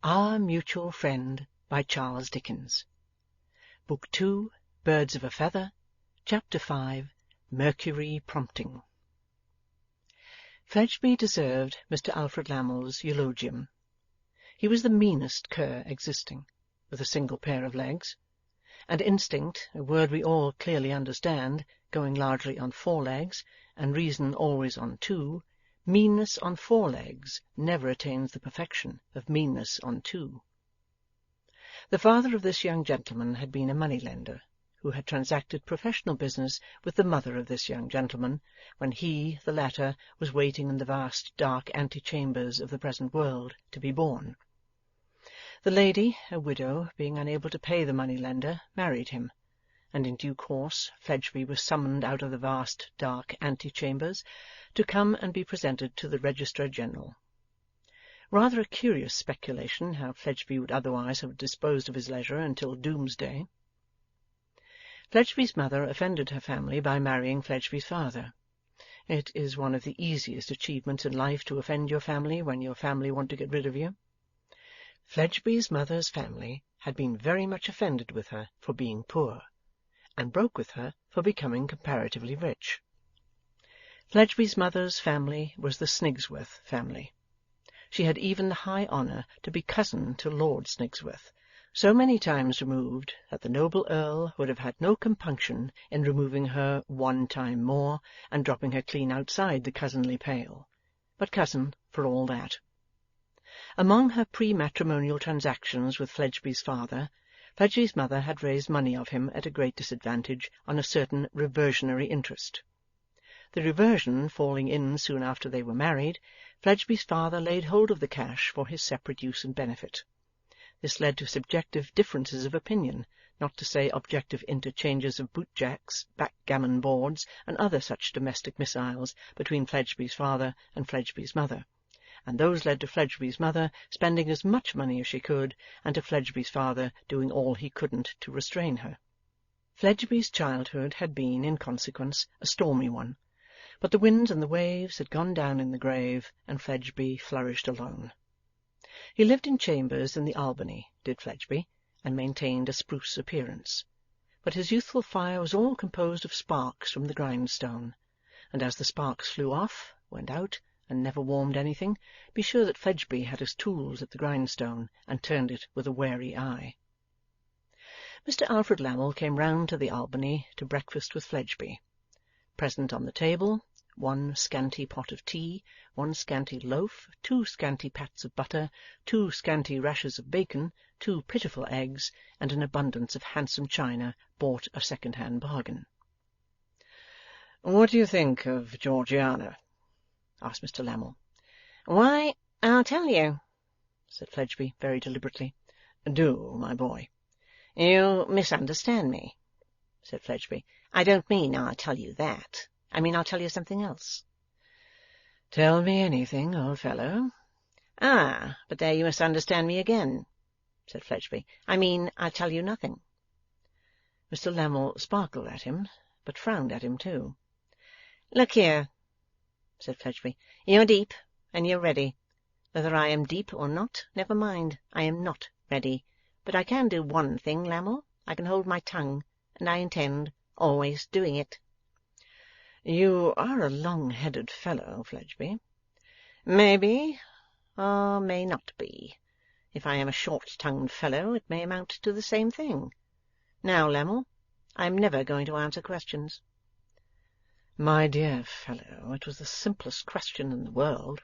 Our Mutual Friend, by Charles Dickens. Book 2, Birds of a Feather, Chapter 5, Mercury Prompting. Fledgeby deserved Mr. Alfred Lammle's eulogium. He was the meanest cur existing, with a single pair of legs, and instinct, a word we all clearly understand, going largely on 4 legs, and reason always on 2, meanness on 4 legs never attains the perfection of meanness on 2. The father of this young gentleman had been a money-lender, who had transacted professional business with the mother of this young gentleman, when he, the latter, was waiting in the vast dark antechambers of the present world, to be born. The lady, a widow, being unable to pay the money-lender, married him, and in due course Fledgeby was summoned out of the vast dark antechambers to come and be presented to the Registrar General. Rather a curious speculation how Fledgeby would otherwise have disposed of his leisure until doomsday. Fledgeby's mother offended her family by marrying Fledgeby's father. It is one of the easiest achievements in life to offend your family when your family want to get rid of you. Fledgeby's mother's family had been very much offended with her for being poor, and broke with her for becoming comparatively rich. Fledgeby's mother's family was the Snigsworth family. She had even the high honour to be cousin to Lord Snigsworth, so many times removed that the noble Earl would have had no compunction in removing her 1 time more, and dropping her clean outside the cousinly pale, but cousin for all that. Among her pre-matrimonial transactions with Fledgeby's father, Fledgeby's mother had raised money of him at a great disadvantage on a certain reversionary interest. The reversion falling in soon after they were married, Fledgeby's father laid hold of the cash for his separate use and benefit. This led to subjective differences of opinion, not to say objective interchanges of bootjacks, backgammon boards, and other such domestic missiles between Fledgeby's father and Fledgeby's mother, and those led to Fledgeby's mother spending as much money as she could, and to Fledgeby's father doing all he couldn't to restrain her. Fledgeby's childhood had been, in consequence, a stormy one, but the winds and the waves had gone down in the grave, and Fledgeby flourished alone. He lived in chambers in the Albany, did Fledgeby, and maintained a spruce appearance, but his youthful fire was all composed of sparks from the grindstone, and as the sparks flew off, went out, and never warmed anything, be sure that Fledgeby had his tools at the grindstone, and turned it with a wary eye. Mr. Alfred Lammle came round to the Albany to breakfast with Fledgeby. Present on the table, 1 scanty pot of tea, 1 scanty loaf, 2 scanty pats of butter, 2 scanty rashers of bacon, 2 pitiful eggs, and an abundance of handsome china bought a second-hand bargain. "What do you think of Georgiana?" asked Mr. Lammle. "Why, I'll tell you," said Fledgeby, very deliberately. "Do, my boy." "You misunderstand me," said Fledgeby. "I don't mean I'll tell you that. I mean I'll tell you something else." "Tell me anything, old fellow." "Ah, but there you misunderstand me again," said Fledgeby. "I mean I'll tell you nothing." Mr. Lammle sparkled at him, but frowned at him too. "Look here," said Fledgeby. "You're deep, and you're ready. Whether I am deep or not, never mind. I am not ready. But I can do one thing, Lammle. I can hold my tongue, and I intend always doing it." "You are a long-headed fellow, Fledgeby." "May be, or may not be. If I am a short-tongued fellow, it may amount to the same thing. Now, Lammle, I am never going to answer questions." "My dear fellow, it was the simplest question in the world."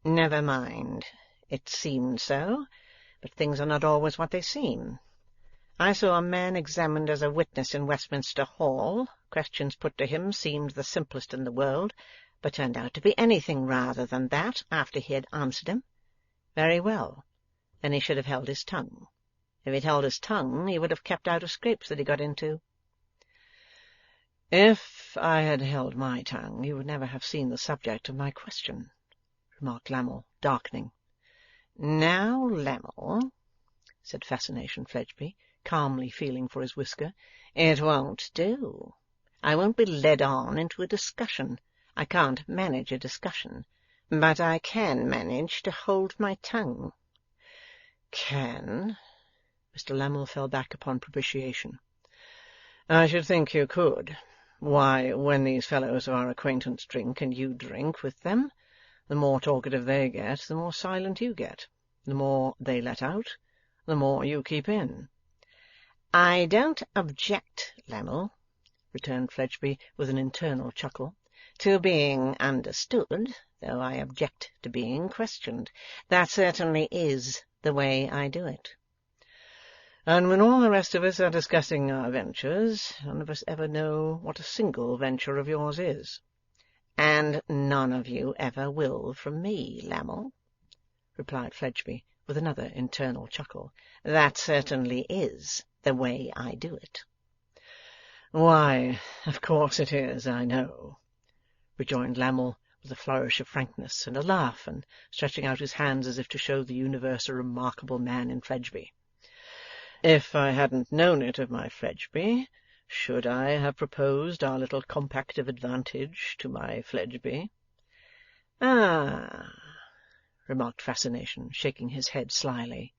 "Never mind. It seemed so, but things are not always what they seem. I saw a man examined as a witness in Westminster Hall. Questions put to him seemed the simplest in the world, but turned out to be anything rather than that after he had answered them. Very well. Then he should have held his tongue. If he'd held his tongue, he would have kept out of scrapes that he got into." "If I had held my tongue, you would never have seen the subject of my question," remarked Lammle, darkening. "Now, Lammle," said Fascination Fledgeby, calmly feeling for his whisker, "it won't do. I won't be led on into a discussion. I can't manage a discussion, but I can manage to hold my tongue. can? Mr. Lammle fell back upon propitiation. I should think you could. Why, when these fellows of our acquaintance drink, and you drink with them, the more talkative they get, the more silent you get. The more they let out, the more you keep in. I don't object, Lammle, returned Fledgeby with an internal chuckle, to being understood, though I object to being questioned. That certainly is the way I do it. And when all the rest of us are discussing our ventures, none of us ever know what a single venture of yours is. And none of you ever will from me, Lammle, replied Fledgeby with another internal chuckle. That certainly is the way I do it. Why, of course it is, I know, rejoined Lammle with a flourish of frankness and a laugh, and stretching out his hands as if to show the universe a remarkable man in Fledgeby. If I hadn't known it of my Fledgeby, should I have proposed our little compact of advantage to my Fledgeby? Ah, remarked Fascination, shaking his head slyly.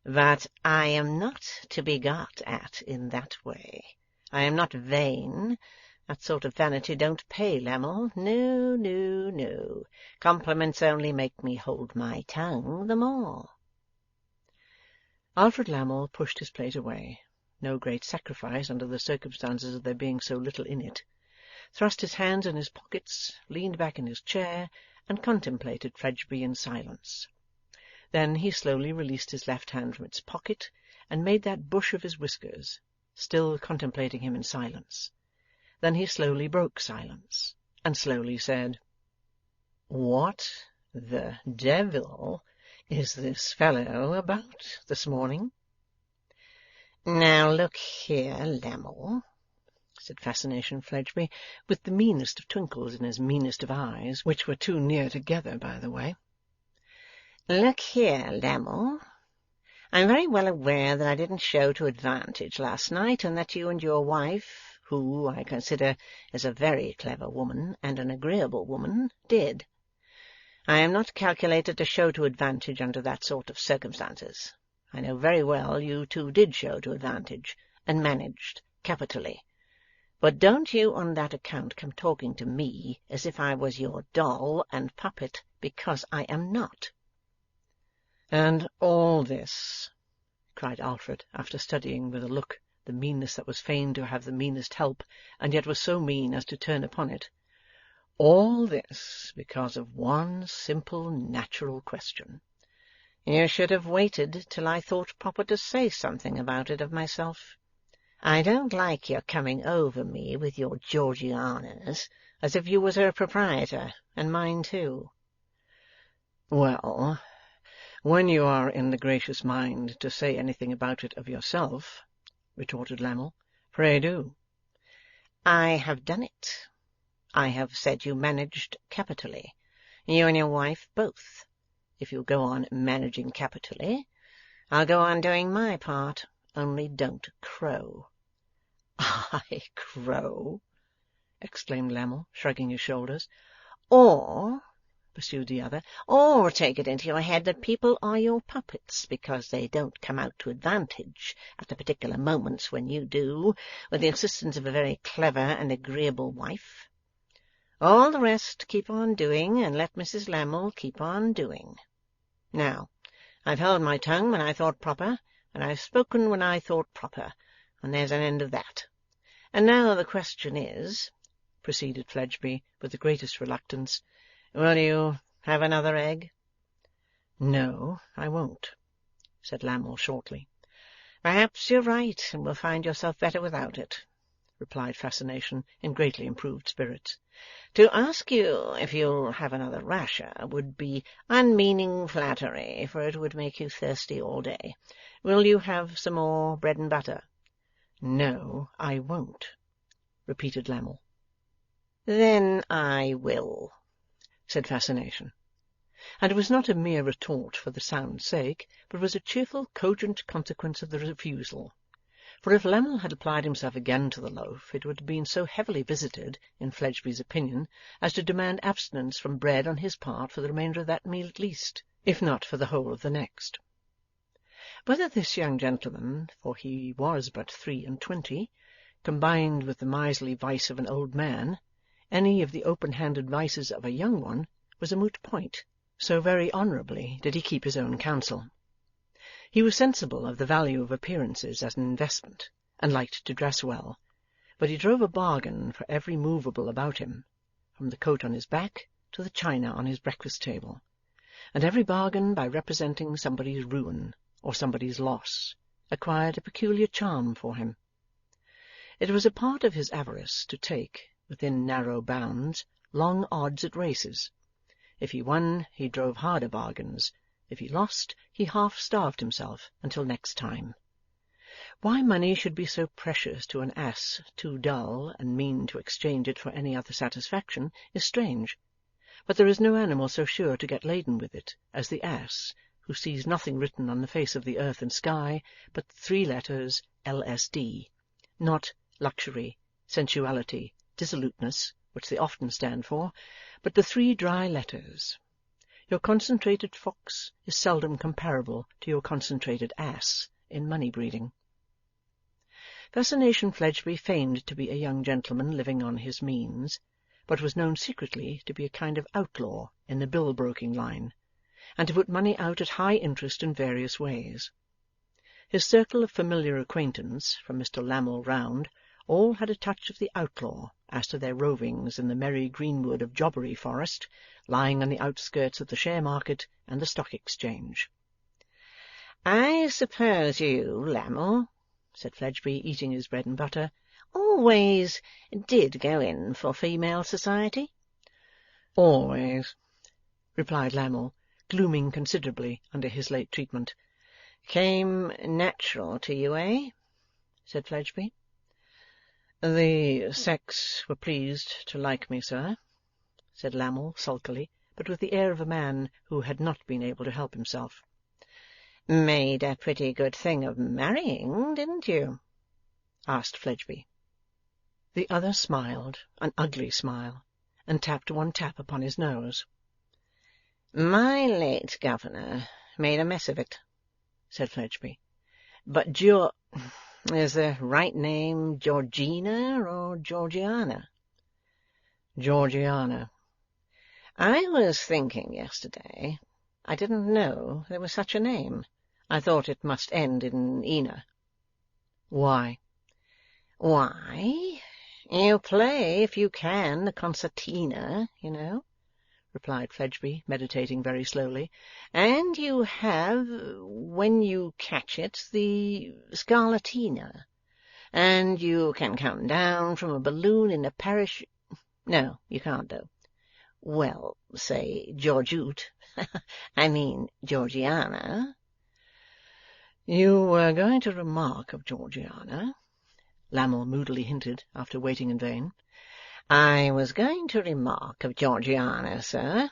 But I am not to be got at in that way. I am not vain. That sort of vanity don't pay, Lammle. No, no, no. Compliments only make me hold my tongue the more. Alfred Lammle pushed his plate away, no great sacrifice under the circumstances of there being so little in it, thrust his hands in his pockets, leaned back in his chair, and contemplated Fledgeby in silence. Then he slowly released his left hand from its pocket, and made that bush of his whiskers, still contemplating him in silence. Then he slowly broke silence, and slowly said, "What the devil is this fellow about this morning?" "Now look here, Lammle," said Fascination Fledgeby, with the meanest of twinkles in his meanest of eyes, which were too near together, by the way. "Look here, Lammle. I'm very well aware that I didn't show to advantage last night, and that you and your wife, who I consider is a very clever woman and an agreeable woman, did. I am not calculated to show to advantage under that sort of circumstances. I know very well you two did show to advantage, and managed capitally. But don't you on that account come talking to me as if I was your doll and puppet, because I am not." "And all this," cried Alfred, after studying with a look the meanness that was fain to have the meanest help, and yet was so mean as to turn upon it, "all this because of one simple natural question." "You should have waited till I thought proper to say something about it of myself. I don't like your coming over me with your Georgianas, as if you was her proprietor, and mine too." "Well, when you are in the gracious mind to say anything about it of yourself," retorted Lammle, "pray do." "I have done it. I have said you managed capitally. You and your wife both. If you'll go on managing capitally, I'll go on doing my part, only don't crow." "I crow!" exclaimed Lammle, shrugging his shoulders. "Or," pursued the other, "or take it into your head that people are your puppets, because they don't come out to advantage at the particular moments when you do, with the assistance of a very clever and agreeable wife. All the rest keep on doing, and let Mrs. Lammle keep on doing. Now, I've held my tongue when I thought proper, and I've spoken when I thought proper, and there's an end of that. And now the question is," proceeded Fledgeby with the greatest reluctance, "will you have another egg?" "No, I won't," said Lammle shortly. "Perhaps you're right, and will find yourself better without it," replied Fascination in greatly improved spirits. "To ask you if you'll have another rasher would be unmeaning flattery, for it would make you thirsty all day. Will you have some more bread and butter?" "No, I won't," repeated Lammle. "Then I will," said Fascination. And it was not a mere retort for the sound's sake, but was a cheerful, cogent consequence of the refusal. For if Lammle had applied himself again to the loaf, it would have been so heavily visited, in Fledgeby's opinion, as to demand abstinence from bread on his part for the remainder of that meal at least, if not for the whole of the next. Whether this young gentleman, for he was but 23, combined with the miserly vice of an old man, any of the open-handed vices of a young one, was a moot point, so very honourably did he keep his own counsel. He was sensible of the value of appearances as an investment, and liked to dress well, but he drove a bargain for every movable about him, from the coat on his back to the china on his breakfast-table, and every bargain, by representing somebody's ruin or somebody's loss, acquired a peculiar charm for him. It was a part of his avarice to take, within narrow bounds, long odds at races. If he won, he drove harder bargains. If he lost, he half-starved himself until next time. Why money should be so precious to an ass too dull and mean to exchange it for any other satisfaction is strange, but there is no animal so sure to get laden with it as the ass, who sees nothing written on the face of the earth and sky but 3 letters LSD, not luxury, sensuality, dissoluteness, which they often stand for, but the 3 dry letters. Your concentrated fox is seldom comparable to your concentrated ass in money-breeding. Fascination Fledgeby feigned to be a young gentleman living on his means, but was known secretly to be a kind of outlaw in the bill-broking line, and to put money out at high interest in various ways. His circle of familiar acquaintance, from Mr. Lammle round, all had a touch of the outlaw as to their rovings in the merry greenwood of Jobbery Forest, lying on the outskirts of the share-market and the Stock Exchange. "I suppose you, Lammle," said Fledgeby, eating his bread and butter, "always did go in for female society?" "Always," replied Lammle, glooming considerably under his late treatment. "Came natural to you, eh?" said Fledgeby. "The sex were pleased to like me, sir," said Lammle sulkily, but with the air of a man who had not been able to help himself. "Made a pretty good thing of marrying, didn't you?" asked Fledgeby. The other smiled, an ugly smile, and tapped 1 tap upon his nose. "My late governor made a mess of it," said Fledgeby. "But is the right name Georgina or Georgiana?" "Georgiana." "I was thinking yesterday. I didn't know there was such a name. I thought it must end in Ina." "Why?" "Why? You play, if you can, the concertina, you know," replied Fledgeby, meditating very slowly, "and you have, when you catch it, the scarlatina, and you can come down from a balloon in a parish— No, you can't, though. Well, say Georgette. I mean Georgiana." "You were going to remark of Georgiana," Lammle moodily hinted, after waiting in vain. "I was going to remark of Georgiana, sir,"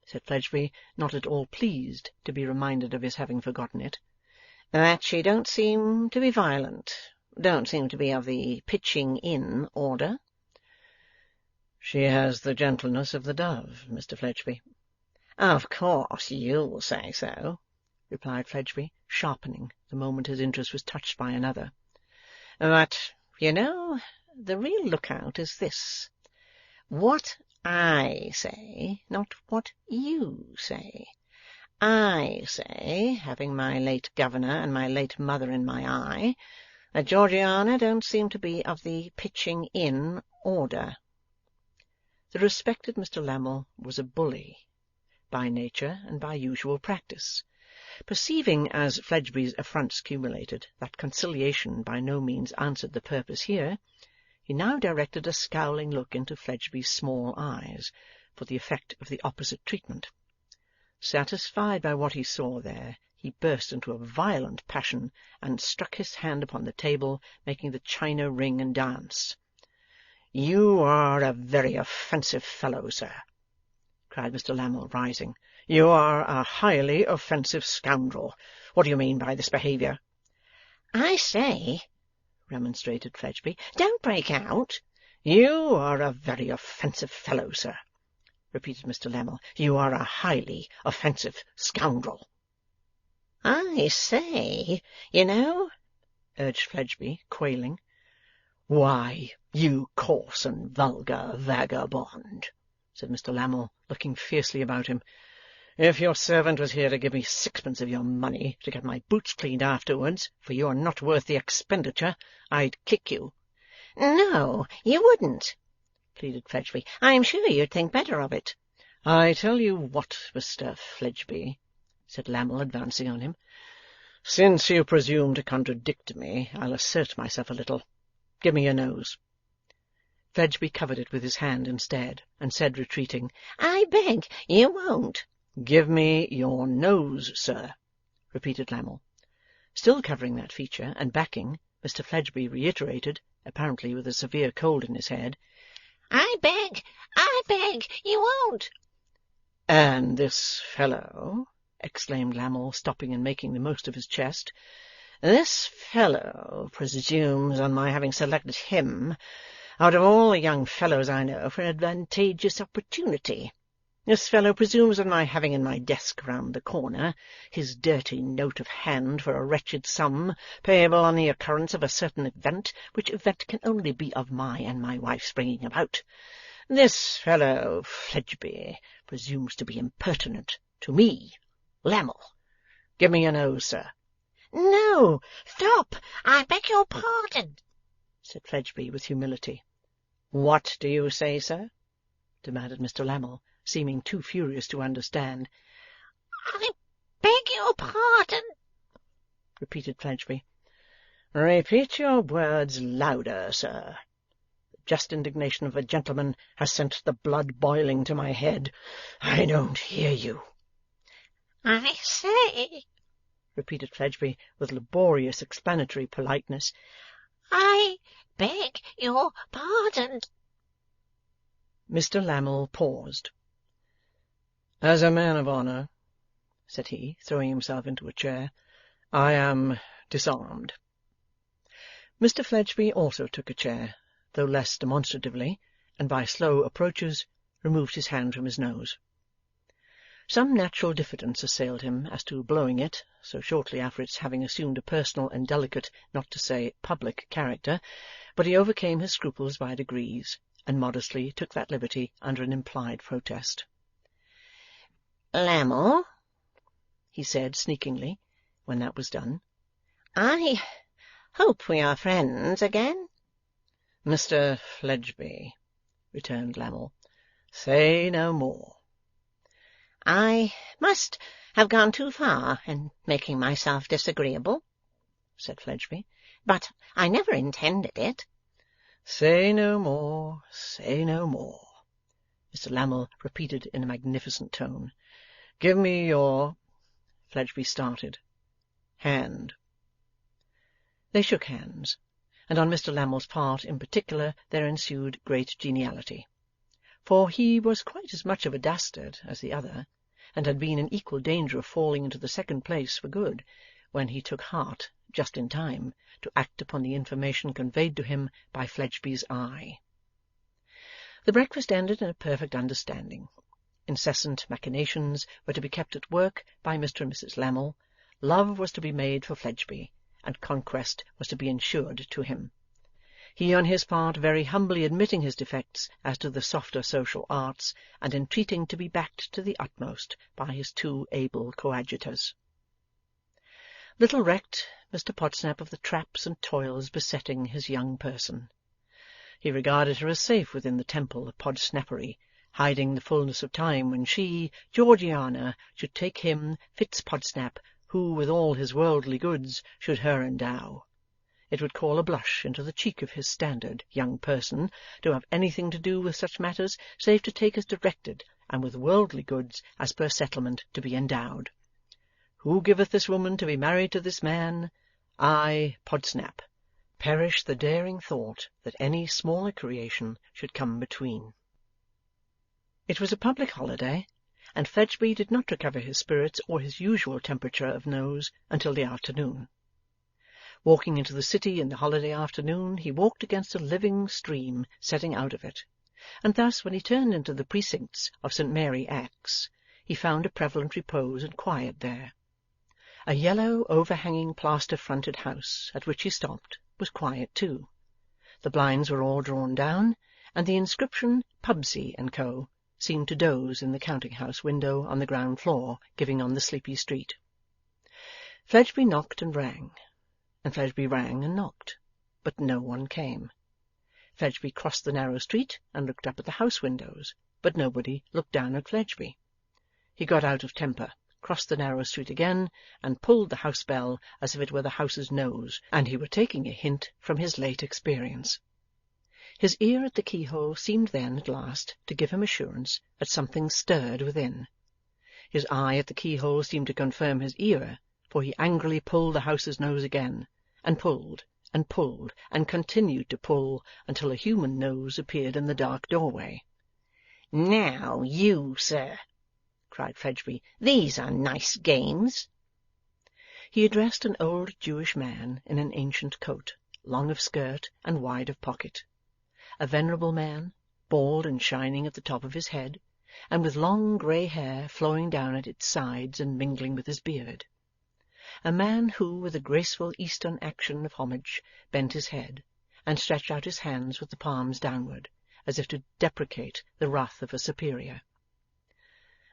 said Fledgeby, not at all pleased to be reminded of his having forgotten it, "that she don't seem to be violent, don't seem to be of the pitching-in order." "She has the gentleness of the dove, Mr. Fledgeby." "Of course you'll say so," replied Fledgeby, sharpening the moment his interest was touched by another. "But, you know, the real lookout is this. What I say, not what you say. I say, having my late governor and my late mother in my eye, that Georgiana don't seem to be of the pitching-in order." The respected Mr. Lammle was a bully, by nature and by usual practice. Perceiving, as Fledgeby's affronts cumulated, that conciliation by no means answered the purpose here, he now directed a scowling look into Fledgeby's small eyes, for the effect of the opposite treatment. Satisfied by what he saw there, he burst into a violent passion, and struck his hand upon the table, making the china ring and dance. "You are a very offensive fellow, sir," cried Mr. Lammle, rising. "You are a highly offensive scoundrel. What do you mean by this behaviour?" "I say," remonstrated Fledgeby, "don't break out." "You are a very offensive fellow, sir," repeated Mr. Lammle. "You are a highly offensive scoundrel." I say, you know, urged Fledgeby, quailing. Why, you coarse and vulgar vagabond, said Mr. Lammle, looking fiercely about him, if your servant was here to give me sixpence of your money to get my boots cleaned afterwards, for you are not worth the expenditure, I'd kick you. No, you wouldn't, pleaded Fledgeby. I am sure you'd think better of it. I tell you what, Mr. Fledgeby, said Lammle, advancing on him, since you presume to contradict me, I'll assert myself a little. Give me your nose. Fledgeby covered it with his hand instead, and said, retreating, I beg you won't. Give me your nose, sir, repeated Lammle. Still covering that feature, and backing, Mr. Fledgeby reiterated, apparently with a severe cold in his head, I beg you won't. And this fellow, exclaimed Lammle, stopping and making the most of his chest, this fellow presumes on my having selected him out of all the young fellows I know for an advantageous opportunity. This fellow presumes on my having in my desk round the corner his dirty note of hand for a wretched sum, payable on the occurrence of a certain event, which event can only be of my and my wife's bringing about. This fellow Fledgeby presumes to be impertinent to me, Lammle. Give me your nose, sir. No, stop! I beg your pardon, said Fledgeby with humility. What do you say, sir? Demanded Mr. Lammle, seeming too furious to understand. I beg your pardon, repeated Fledgeby. Repeat your words louder, sir. The just indignation of a gentleman has sent the blood boiling to my head. I don't hear you. I say, repeated Fledgeby with laborious explanatory politeness, I beg your pardon. Mr. Lammle paused. As a man of honour, said he, throwing himself into a chair, I am disarmed. Mr. Fledgeby also took a chair, though less demonstratively, and by slow approaches removed his hand from his nose. Some natural diffidence assailed him as to blowing it, so shortly after its having assumed a personal and delicate, not to say public, character, but he overcame his scruples by degrees, and modestly took that liberty under an implied protest. Lammle, he said sneakingly, when that was done, I hope we are friends again. Mr. Fledgeby, returned Lammle, say no more. I must have gone too far in making myself disagreeable, said Fledgeby, but I never intended it. Say no more, say no more, Mr. Lammle repeated in a magnificent tone. Give me your... Fledgeby started. Hand. They shook hands, and on Mr. Lammle's part in particular there ensued great geniality. For he was quite as much of a dastard as the other, and had been in equal danger of falling into the second place for good, when he took heart, just in time, to act upon the information conveyed to him by Fledgeby's eye. The breakfast ended in a perfect understanding. Incessant machinations were to be kept at work by Mr. and Mrs. Lammle, love was to be made for Fledgeby, and conquest was to be ensured to him. He on his part very humbly admitting his defects as to the softer social arts, and entreating to be backed to the utmost by his two able coadjutors. Little recked Mr. Podsnap of the traps and toils besetting his young person. He regarded her as safe within the temple of Podsnappery, hiding the fullness of time when she, Georgiana, should take him, Fitz Podsnap, who with all his worldly goods should her endow. It would call a blush into the cheek of his standard young person to have anything to do with such matters, save to take as directed, and with worldly goods as per settlement to be endowed. Who giveth this woman to be married to this man? I, Podsnap. Perish the daring thought that any smaller creation should come between. It was a public holiday, and Fledgeby did not recover his spirits or his usual temperature of nose until the afternoon. Walking into the city in the holiday afternoon, he walked against a living stream setting out of it, and thus when he turned into the precincts of St. Mary Axe, he found a prevalent repose and quiet there. A yellow, overhanging, plaster-fronted house, at which he stopped, was quiet too. The blinds were all drawn down, and the inscription Pubsey and Co. seemed to doze in the counting-house window on the ground floor, giving on the sleepy street. Fledgeby knocked and rang, and Fledgeby rang and knocked, but no one came. Fledgeby crossed the narrow street and looked up at the house windows, but nobody looked down at Fledgeby. He got out of temper, crossed the narrow street again, and pulled the house bell as if it were the house's nose, and he were taking a hint from his late experience. His ear at the keyhole seemed then, at last, to give him assurance that something stirred within. His eye at the keyhole seemed to confirm his ear, for he angrily pulled the house's nose again, and pulled, and continued to pull until a human nose appeared in the dark doorway. "Now, you, sir," cried Fledgeby, "these are nice games." He addressed an old Jewish man in an ancient coat, long of skirt and wide of pocket. A venerable man, bald and shining at the top of his head, and with long grey hair flowing down at its sides and mingling with his beard. A man who, with a graceful Eastern action of homage, bent his head, and stretched out his hands with the palms downward, as if to deprecate the wrath of a superior.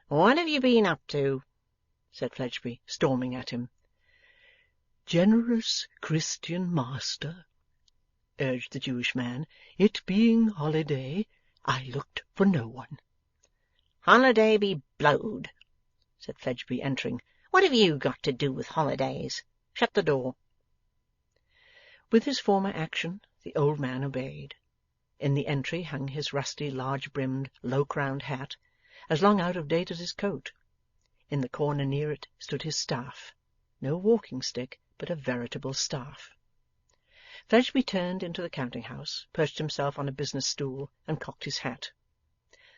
"What have you been up to?" said Fledgeby, storming at him. "Generous Christian master," urged the Jewish man, "it being holiday, I looked for no one." "Holiday be blowed," said Fledgeby, entering. "What have you got to do with holidays? Shut the door." With his former action, the old man obeyed. In the entry hung his rusty, large-brimmed, low-crowned hat, as long out of date as his coat. In the corner near it stood his staff, no walking-stick, but a veritable staff. Fledgeby turned into the counting-house, perched himself on a business stool, and cocked his hat.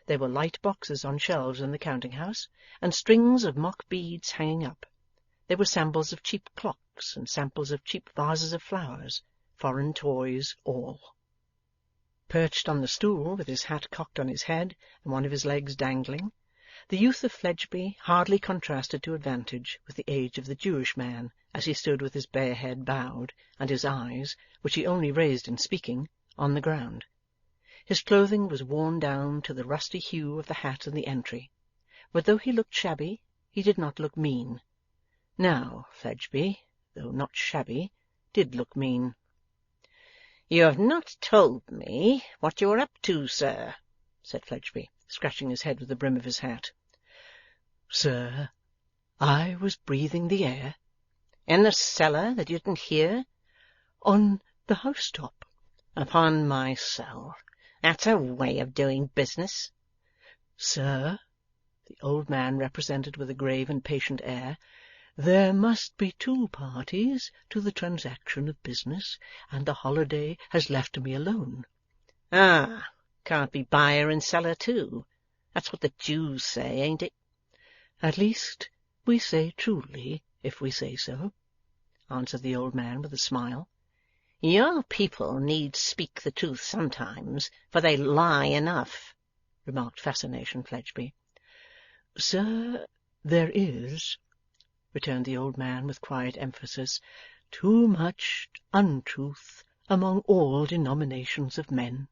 There were light boxes on shelves in the counting-house, and strings of mock beads hanging up. There were samples of cheap clocks, and samples of cheap vases of flowers, foreign toys all. Perched on the stool, with his hat cocked on his head and one of his legs dangling, the youth of Fledgeby hardly contrasted to advantage with the age of the Jewish man, as he stood with his bare head bowed, and his eyes, which he only raised in speaking, on the ground. His clothing was worn down to the rusty hue of the hat in the entry, but though he looked shabby, he did not look mean. Now, Fledgeby, though not shabby, did look mean. "You have not told me what you are up to, sir," said Fledgeby, scratching his head with the brim of his hat. "Sir, I was breathing the air." "In the cellar, that you didn't hear?" "On the housetop." "Upon my soul, that's a way of doing business." "Sir," the old man represented with a grave and patient air, "there must be two parties to the transaction of business, and the holiday has left me alone." "Ah, can't be buyer and seller too. That's what the Jews say, ain't it?" "At least we say truly, if we say so," answered the old man with a smile. "Your people need speak the truth sometimes, for they lie enough," remarked Fascination Fledgeby. "Sir, there is," returned the old man with quiet emphasis, "too much untruth among all denominations of men."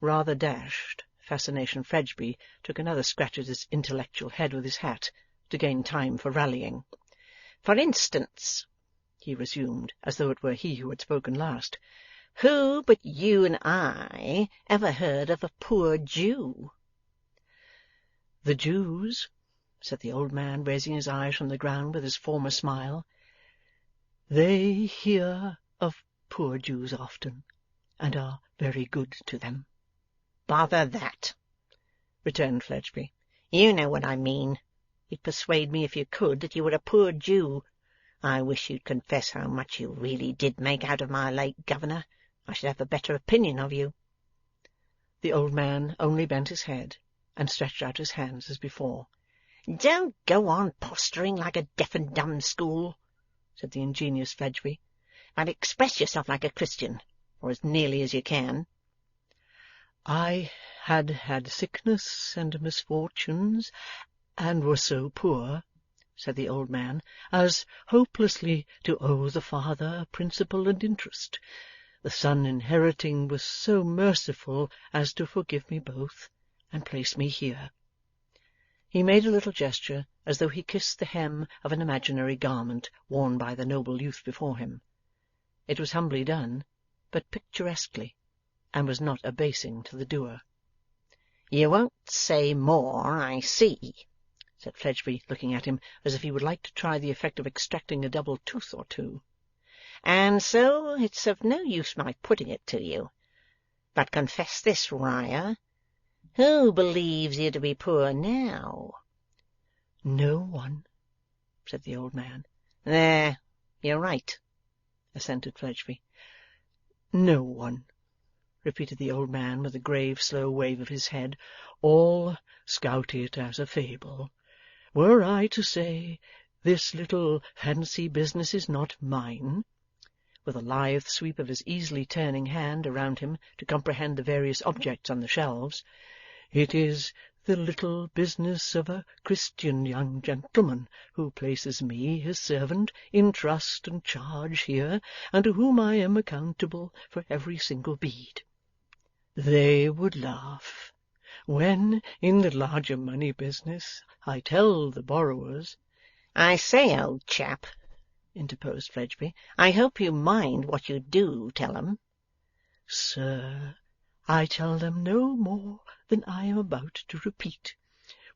Rather dashed, Fascination Fledgeby took another scratch at his intellectual head with his hat, to gain time for rallying. "For instance," he resumed, as though it were he who had spoken last, "who but you and I ever heard of a poor Jew?" "The Jews," said the old man, raising his eyes from the ground with his former smile, "they hear of poor Jews often, and are very good to them." "Bother that," returned Fledgeby. "You know what I mean. You'd persuade me if you could that you were a poor Jew. I wish you'd confess how much you really did make out of my late governor. I should have a better opinion of you." The old man only bent his head, and stretched out his hands as before. "Don't go on posturing like a deaf and dumb school," said the ingenious Fledgeby, "but express yourself like a Christian, or as nearly as you can." "I had had sickness and misfortunes, and was so poor," said the old man, as hopelessly to owe the father principal and interest. The son inheriting was so merciful as to forgive me both, and place me here. He made a little gesture, as though he kissed the hem of an imaginary garment worn by the noble youth before him. It was humbly done, but picturesquely, and was not abasing to the doer. "You won't say more, I see," said Fledgeby, looking at him as if he would like to try the effect of extracting a double tooth or two. "And so it's of no use my putting it to you. But confess this, Riah. Who believes you to be poor now?" "No one," said the old man. "There, you're right," assented Fledgeby. "No one," repeated the old man with a grave slow wave of his head. "All scout it as a fable. Were I to say, this little fancy business is not mine," with a lithe sweep of his easily turning hand around him to comprehend the various objects on the shelves, "it is the little business of a Christian young gentleman who places me, his servant, in trust and charge here, and to whom I am accountable for every single bead. They would laugh when, in the larger money business, I tell the borrowers—" "I say, old chap," interposed Fledgeby, "I hope you mind what you do tell 'em." "Sir, I tell them no more than I am about to repeat.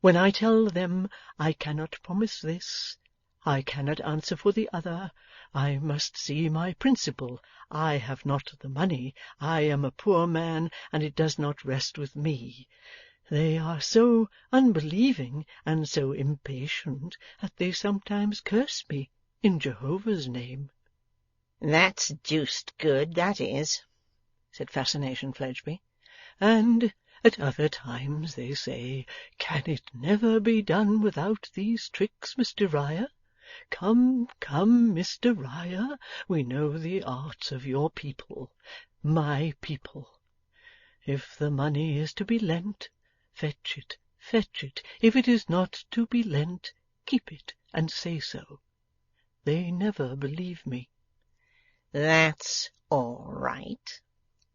When I tell them I cannot promise this, I cannot answer for the other, I must see my principal, I have not the money, I am a poor man, and it does not rest with me, they are so unbelieving and so impatient that they sometimes curse me in Jehovah's name." "That's deuced good, that is," said Fascination Fledgeby. "And at other times they say, can it never be done without these tricks, Mr. Riah? Come, come, Mr. Riah, we know the arts of your people, my people. If the money is to be lent, fetch it, fetch it. If it is not to be lent, keep it, and say so. They never believe me." "That's all right,"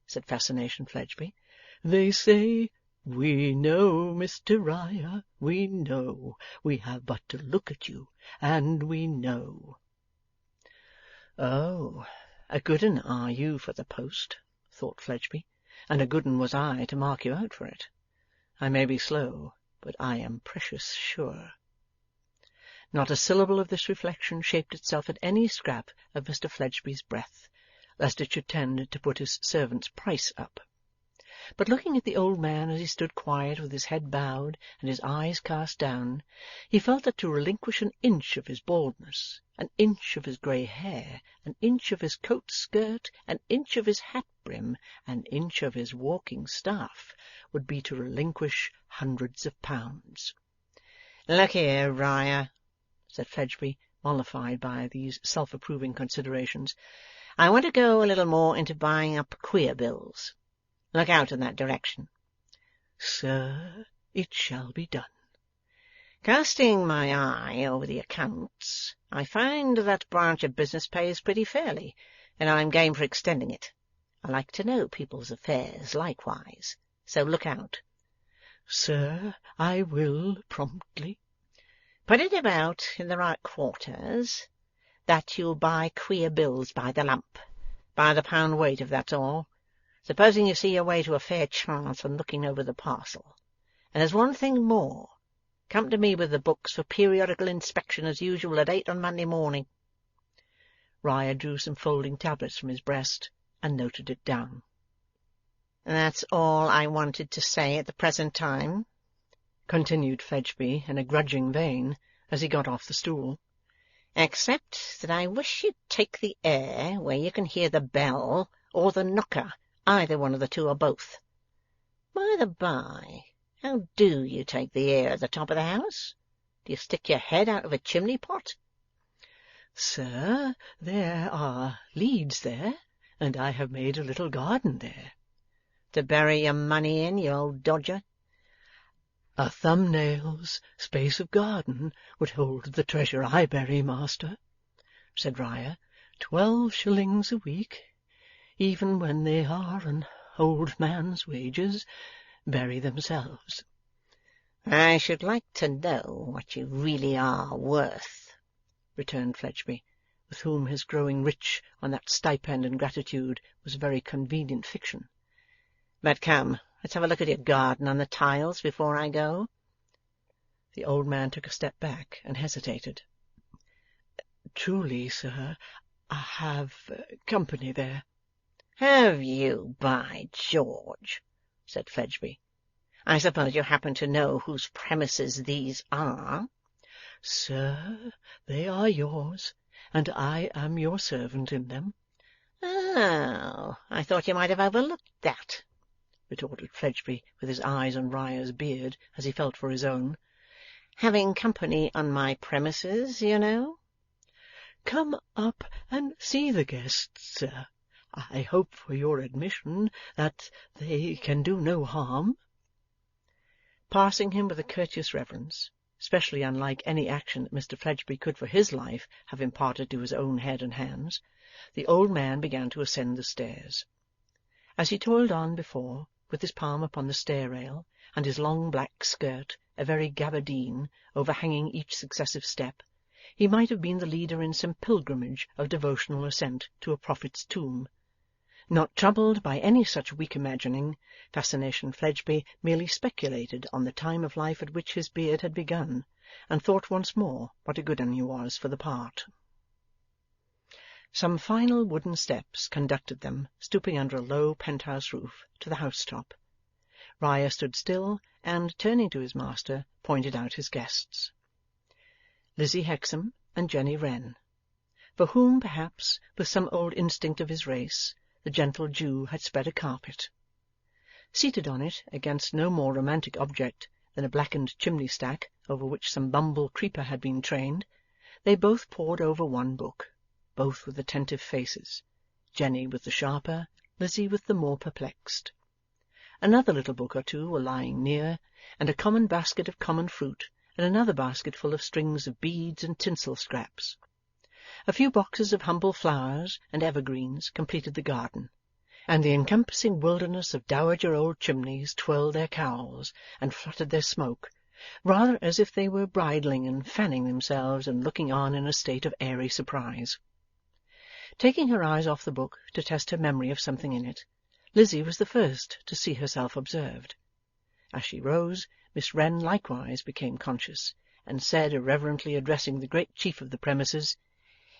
said Fascination Fledgeby. They say, we know, Mr. Riah, we know. We have but to look at you, and we know. Oh, a good 'un are you for the post, thought Fledgeby, and a good 'un was I to mark you out for it. I may be slow, but I am precious sure. Not a syllable of this reflection shaped itself at any scrap of Mr. Fledgeby's breath, lest it should tend to put his servant's price up. But looking at the old man as he stood quiet with his head bowed and his eyes cast down, he felt that to relinquish an inch of his baldness, an inch of his grey hair, an inch of his coat-skirt, an inch of his hat-brim, an inch of his walking-staff, would be to relinquish hundreds of pounds. "Look here, Riah," said Fledgeby, mollified by these self-approving considerations, "I want to go a little more into buying up queer bills. Look out in that direction." "Sir, it shall be done." "Casting my eye over the accounts, I find that branch of business pays pretty fairly, and I'm game for extending it. I like to know people's affairs likewise, so look out." "Sir, I will promptly." "Put it about in the right quarters, that you'll buy queer bills by the lump, by the pound weight, if that's all. Supposing you see your way to a fair chance on looking over the parcel. And there's one thing more. Come to me with the books for periodical inspection as usual at 8 on Monday morning." Riah drew some folding tablets from his breast, and noted it down. "That's all I wanted to say at the present time," continued Fledgeby in a grudging vein, as he got off the stool, "except that I wish you'd take the air where you can hear the bell or the knocker, either one of the two or both. By the by, how do you take the air at the top of the house? Do you stick your head out of a chimney-pot?" "Sir, there are leads there, and I have made a little garden there." "To bury your money in, you old dodger?" A thumbnail's space of garden would hold the treasure I bury, master, said Riah. 12 shillings a week, even when they are an old man's wages, bury themselves. I should like to know what you really are worth, returned Fledgeby, with whom his growing rich on that stipend and gratitude was a very convenient fiction. But come, let's have a look at your garden on the tiles before I go. The old man took a step back and hesitated. Truly, sir, I have company there. Have you, by George? Said Fledgeby. I suppose you happen to know whose premises these are? Sir, they are yours, and I am your servant in them. Oh, I thought you might have overlooked that, retorted Fledgeby, with his eyes on Riah's beard, as he felt for his own. Having company on my premises, you know. Come up and see the guests, sir. I hope for your admission that they can do no harm. Passing him with a courteous reverence, specially unlike any action that Mr. Fledgeby could for his life have imparted to his own head and hands, the old man began to ascend the stairs. As he toiled on before, with his palm upon the stair-rail, and his long black skirt, a very gabardine, overhanging each successive step, he might have been the leader in some pilgrimage of devotional ascent to a prophet's tomb. Not troubled by any such weak imagining, Fascination Fledgeby merely speculated on the time of life at which his beard had begun, and thought once more what a good un he was for the part. Some final wooden steps conducted them, stooping under a low penthouse roof, to the house-top. Riah stood still, and, turning to his master, pointed out his guests. Lizzie Hexam and Jenny Wren, for whom, perhaps, with some old instinct of his race, the gentle Jew had spread a carpet. Seated on it, against no more romantic object than a blackened chimney-stack over which some bumble creeper had been trained, they both pored over one book, both with attentive faces, Jenny with the sharper, Lizzie with the more perplexed. Another little book or two were lying near, and a common basket of common fruit, and another basket full of strings of beads and tinsel scraps. A few boxes of humble flowers and evergreens completed the garden, and the encompassing wilderness of dowager old chimneys twirled their cowls and fluttered their smoke, rather as if they were bridling and fanning themselves and looking on in a state of airy surprise. Taking her eyes off the book to test her memory of something in it, Lizzie was the first to see herself observed. As she rose, Miss Wren likewise became conscious, and said, irreverently addressing the great chief of the premises,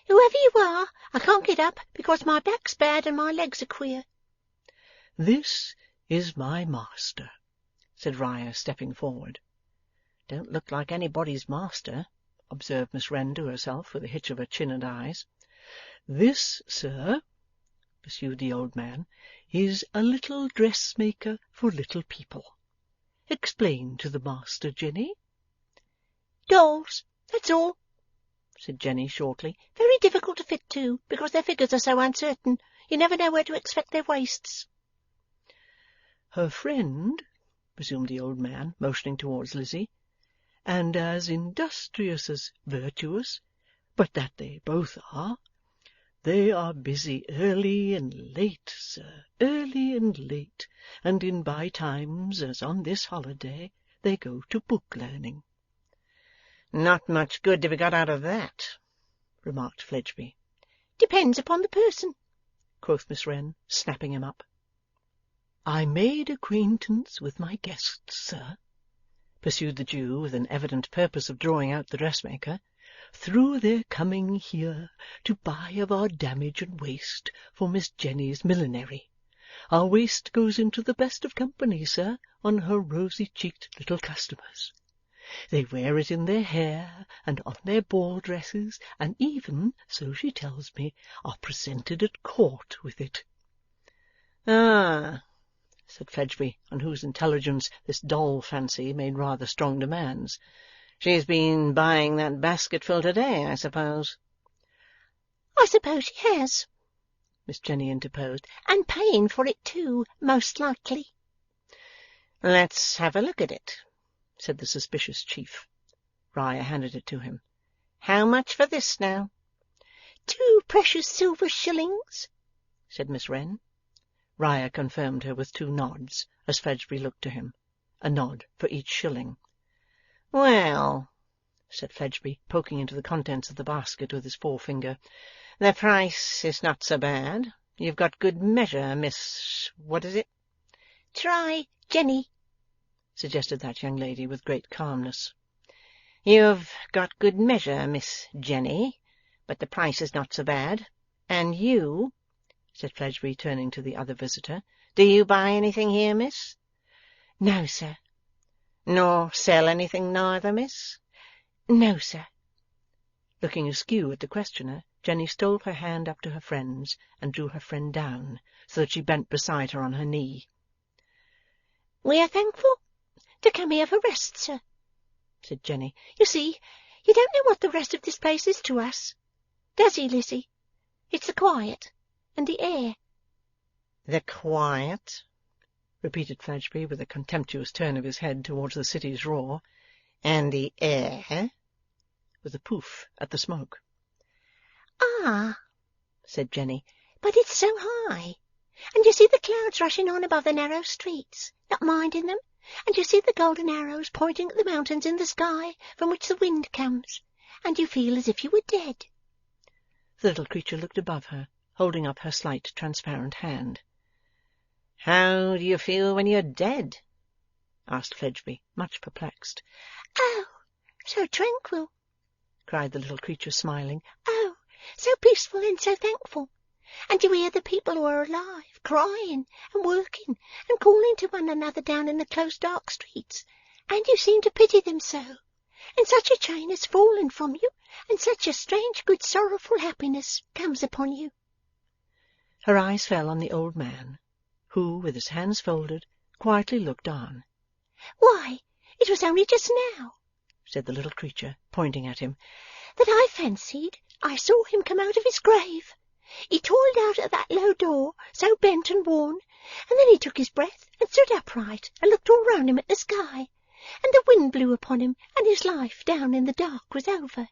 "Whoever you are, I can't get up because my back's bad and my legs are queer." "This is my master," said Riah, stepping forward. "Don't look like anybody's master," observed Miss Wren to herself, with a hitch of her chin and eyes. "This, sir," pursued the old man, "is a little dressmaker for little people. Explain to the master, Jenny." "Dolls, that's all," said Jenny shortly. "Very difficult to fit too, because their figures are so uncertain. You never know where to expect their waists." "Her friend," resumed the old man, motioning towards Lizzie, "and as industrious as virtuous, but that they both are. They are busy early and late, sir, early and late, and in by-times, as on this holiday, they go to book-learning." "Not much good to be got out of that," remarked Fledgeby. "Depends upon the person," quoth Miss Wren, snapping him up. "I made acquaintance with my guests, sir," pursued the Jew, with an evident purpose of drawing out the dressmaker, "through their coming here to buy of our damage and waste for Miss Jenny's millinery. Our waste goes into the best of company, sir, on her rosy-cheeked little customers. They wear it in their hair and on their ball dresses, and even, so she tells me, are presented at court with it." "Ah," said Fledgeby, on whose intelligence this doll fancy made rather strong demands. "She's been buying that basketful to-day, I suppose?" "I suppose she has," Miss Jenny interposed, "and paying for it too, most likely." "Let's have a look at it," said the suspicious chief. Riah handed it to him. "How much for this, now?" "2 precious silver shillings," said Miss Wren. Riah confirmed her with 2 nods, as Fledgeby looked to him. A nod for each shilling. "Well," said Fledgeby, poking into the contents of the basket with his forefinger, "the price is not so bad. You've got good measure, Miss—what is it?" "Try Jenny," suggested that young lady with great calmness. "You've got good measure, Miss Jenny, but the price is not so bad. And you," said Fledgeby, turning to the other visitor, "do you buy anything here, miss?" "No, sir." "Nor sell anything neither, miss?" "No, sir." Looking askew at the questioner, Jenny stole her hand up to her friend's and drew her friend down, so that she bent beside her on her knee. "We are thankful to come here for rest, sir," said Jenny. "You see, you don't know what the rest of this place is to us. Does he, Lizzie? It's the quiet and the air." "The quiet?" repeated Fledgeby, with a contemptuous turn of his head towards the city's roar. "And the air?" with a poof at the smoke. "Ah," said Jenny. "but it's so high. And you see the clouds rushing on above the narrow streets, not minding them, and you see the golden arrows pointing at the mountains in the sky from which the wind comes, and you feel as if you were dead." The little creature looked above her, holding up her slight transparent hand. "How do you feel when you're dead?" asked Fledgeby, much perplexed. "Oh, so tranquil!" cried the little creature, smiling. "Oh, so peaceful and so thankful! And you hear the people who are alive, crying and working and calling to one another down in the close dark streets, and you seem to pity them so. And such a chain has fallen from you, and such a strange, good, sorrowful happiness comes upon you." Her eyes fell on the old man, who, with his hands folded, quietly looked on. "Why, it was only just now," said the little creature, pointing at him, "that I fancied I saw him come out of his grave. He toiled out at that low door, so bent and worn, and then he took his breath and stood upright and looked all round him at the sky, and the wind blew upon him, and his life down in the dark was over,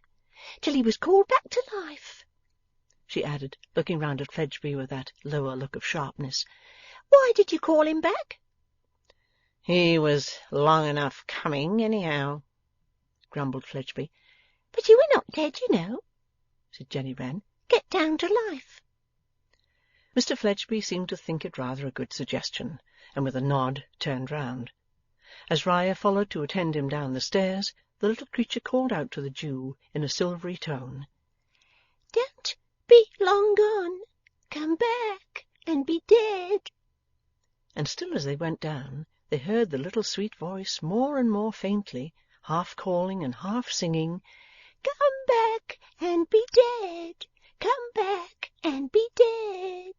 till he was called back to life," she added, looking round at Fledgeby with that lower look of sharpness. "Why did you call him back?" "He was long enough coming, anyhow," grumbled Fledgeby. "But you were not dead, you know," said Jenny Wren. "Get down to life." Mr. Fledgeby seemed to think it rather a good suggestion, and with a nod turned round. As Riah followed to attend him down the stairs, the little creature called out to the Jew in a silvery tone, "Don't be long gone. Come back and be dead." And still as they went down, they heard the little sweet voice more and more faintly, half calling and half singing, "Come back and be dead. Come back and be dead."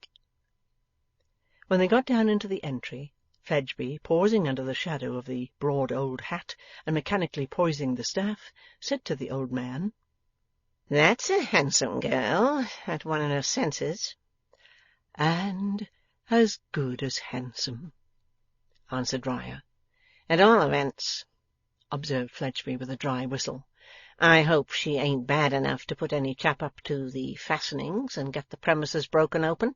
When they got down into the entry, Fledgeby, pausing under the shadow of the broad old hat and mechanically poising the staff, said to the old man, "That's a handsome girl, that one in her senses." "And as good as handsome," answered Riah. "At all events," observed Fledgeby with a dry whistle, "I hope she ain't bad enough to put any chap up to the fastenings and get the premises broken open.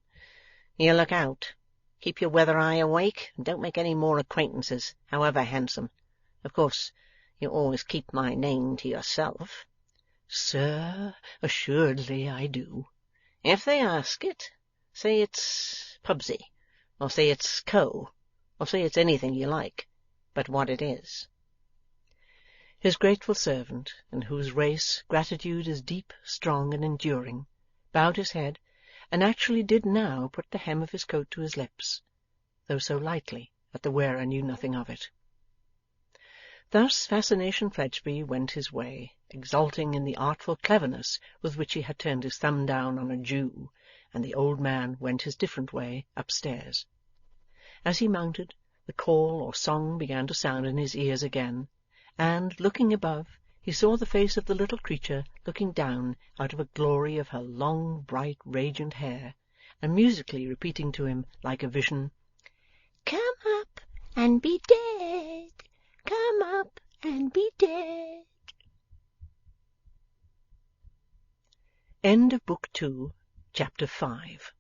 You look out. Keep your weather eye awake, and don't make any more acquaintances, however handsome. Of course, you always keep my name to yourself." "Sir, assuredly I do." "If they ask it, say it's Pubsey, or say it's Co., or say it's anything you like, but what it is." His grateful servant, in whose race gratitude is deep, strong, and enduring, bowed his head, and actually did now put the hem of his coat to his lips, though so lightly that the wearer knew nothing of it. Thus Fascination Fledgeby went his way, exulting in the artful cleverness with which he had turned his thumb down on a Jew, and the old man went his different way upstairs. As he mounted, the call or song began to sound in his ears again, and, looking above, he saw the face of the little creature looking down out of a glory of her long, bright, radiant hair, and musically repeating to him, like a vision, "Come up and be dead. Come up and be dead. End of Book 2, Chapter 5.